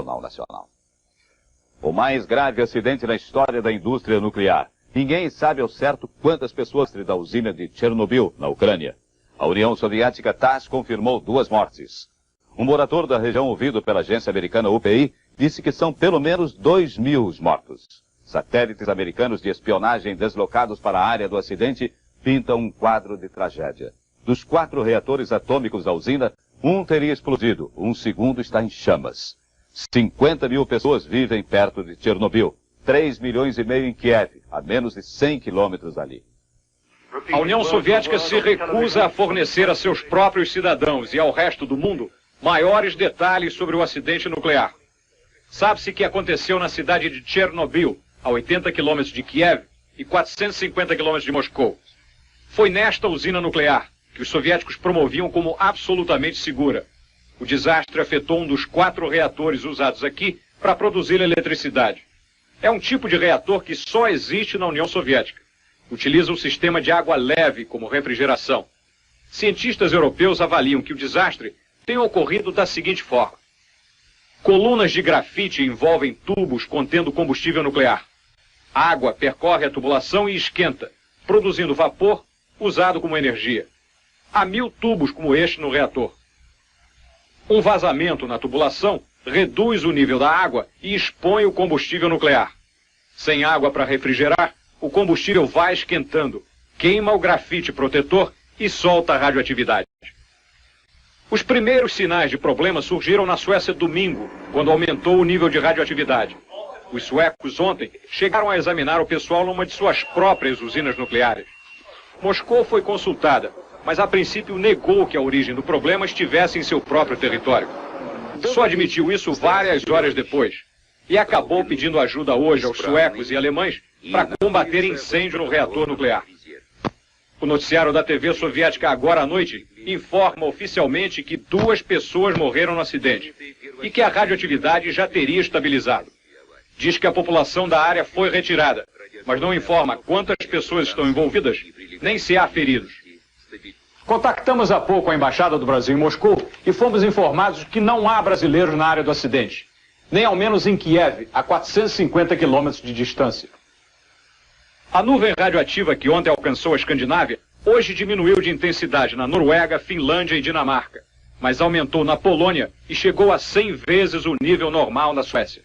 Jornal Nacional. O mais grave acidente na história da indústria nuclear. Ninguém sabe ao certo quantas pessoas da usina de Chernobyl, na Ucrânia. A União Soviética TASS confirmou 2 mortes. Um morador da região ouvido pela agência americana UPI disse que são pelo menos 2.000 os mortos. Satélites americanos de espionagem deslocados para a área do acidente pintam um quadro de tragédia. Dos 4 reatores atômicos da usina, um teria explodido, um segundo está em chamas. 50.000 pessoas vivem perto de Chernobyl, 3,5 milhões em Kiev, a menos de 100 quilômetros dali. A União Soviética se recusa a fornecer a seus próprios cidadãos e ao resto do mundo maiores detalhes sobre o acidente nuclear. Sabe-se que aconteceu na cidade de Chernobyl, a 80 quilômetros de Kiev e 450 quilômetros de Moscou. Foi nesta usina nuclear que os soviéticos promoviam como absolutamente segura. O desastre afetou um dos 4 reatores usados aqui para produzir eletricidade. É um tipo de reator que só existe na União Soviética. Utiliza um sistema de água leve como refrigeração. Cientistas europeus avaliam que o desastre tem ocorrido da seguinte forma. Colunas de grafite envolvem tubos contendo combustível nuclear. A água percorre a tubulação e esquenta, produzindo vapor usado como energia. Há 1.000 tubos como este no reator. Um vazamento na tubulação reduz o nível da água e expõe o combustível nuclear. Sem água para refrigerar, o combustível vai esquentando, queima o grafite protetor e solta a radioatividade. Os primeiros sinais de problema surgiram na Suécia domingo, quando aumentou o nível de radioatividade. Os suecos ontem chegaram a examinar o pessoal numa de suas próprias usinas nucleares. Moscou foi consultada, mas a princípio negou que a origem do problema estivesse em seu próprio território. Só admitiu isso várias horas depois e acabou pedindo ajuda hoje aos suecos e alemães para combater incêndio no reator nuclear. O noticiário da TV soviética agora à noite informa oficialmente que 2 pessoas morreram no acidente e que a radioatividade já teria estabilizado. Diz que a população da área foi retirada, mas não informa quantas pessoas estão envolvidas, nem se há feridos. Contactamos há pouco a Embaixada do Brasil em Moscou e fomos informados que não há brasileiros na área do acidente, nem ao menos em Kiev, a 450 quilômetros de distância. A nuvem radioativa que ontem alcançou a Escandinávia, hoje diminuiu de intensidade na Noruega, Finlândia e Dinamarca, mas aumentou na Polônia e chegou a 100 vezes o nível normal na Suécia.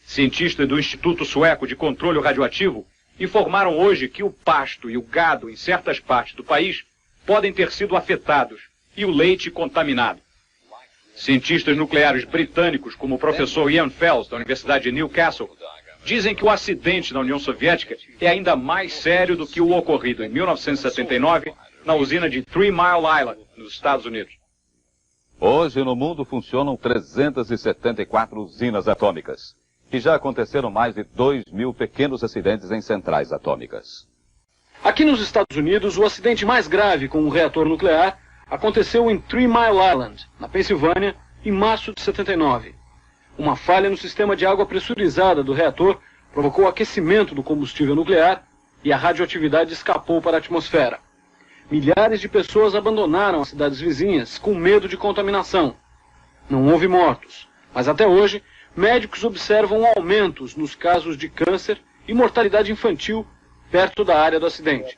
Cientistas do Instituto Sueco de Controle Radioativo informaram hoje que o pasto e o gado em certas partes do país podem ter sido afetados e o leite contaminado. Cientistas nucleares britânicos, como o professor Ian Fels, da Universidade de Newcastle, dizem que o acidente na União Soviética é ainda mais sério do que o ocorrido em 1979 na usina de 3 Mile Island, nos Estados Unidos. Hoje no mundo funcionam 374 usinas atômicas e já aconteceram mais de 2.000 pequenos acidentes em centrais atômicas. Aqui nos Estados Unidos, o acidente mais grave com um reator nuclear aconteceu em 3 Mile Island, na Pensilvânia, em março de 79. Uma falha no sistema de água pressurizada do reator provocou o aquecimento do combustível nuclear e a radioatividade escapou para a atmosfera. Milhares de pessoas abandonaram as cidades vizinhas com medo de contaminação. Não houve mortos, mas até hoje, médicos observam aumentos nos casos de câncer e mortalidade infantil perto da área do acidente.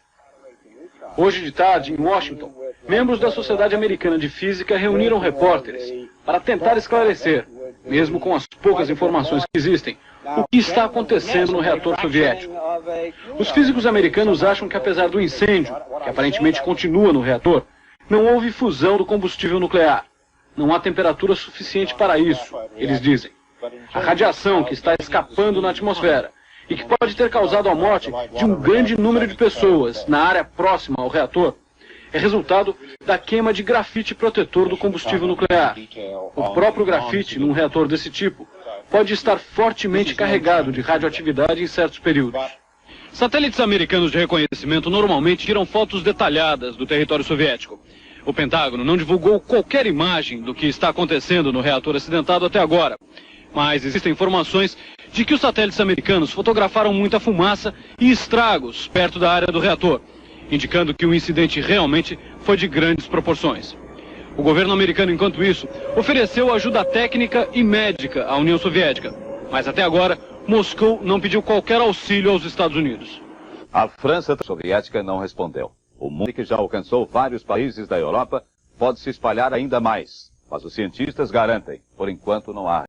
Hoje de tarde, em Washington, membros da Sociedade Americana de Física reuniram repórteres para tentar esclarecer, mesmo com as poucas informações que existem, o que está acontecendo no reator soviético. Os físicos americanos acham que, apesar do incêndio, que aparentemente continua no reator, não houve fusão do combustível nuclear. Não há temperatura suficiente para isso, eles dizem. A radiação que está escapando na atmosfera e que pode ter causado a morte de um grande número de pessoas na área próxima ao reator é resultado da queima de grafite protetor do combustível nuclear. O próprio grafite, num reator desse tipo, pode estar fortemente carregado de radioatividade em certos períodos. Satélites americanos de reconhecimento normalmente tiram fotos detalhadas do território soviético. O Pentágono não divulgou qualquer imagem do que está acontecendo no reator acidentado até agora. Mas existem informações de que os satélites americanos fotografaram muita fumaça e estragos perto da área do reator, indicando que o incidente realmente foi de grandes proporções. O governo americano, enquanto isso, ofereceu ajuda técnica e médica à União Soviética. Mas até agora, Moscou não pediu qualquer auxílio aos Estados Unidos. A França soviética não respondeu. O mundo, que já alcançou vários países da Europa, pode se espalhar ainda mais. Mas os cientistas garantem, por enquanto não há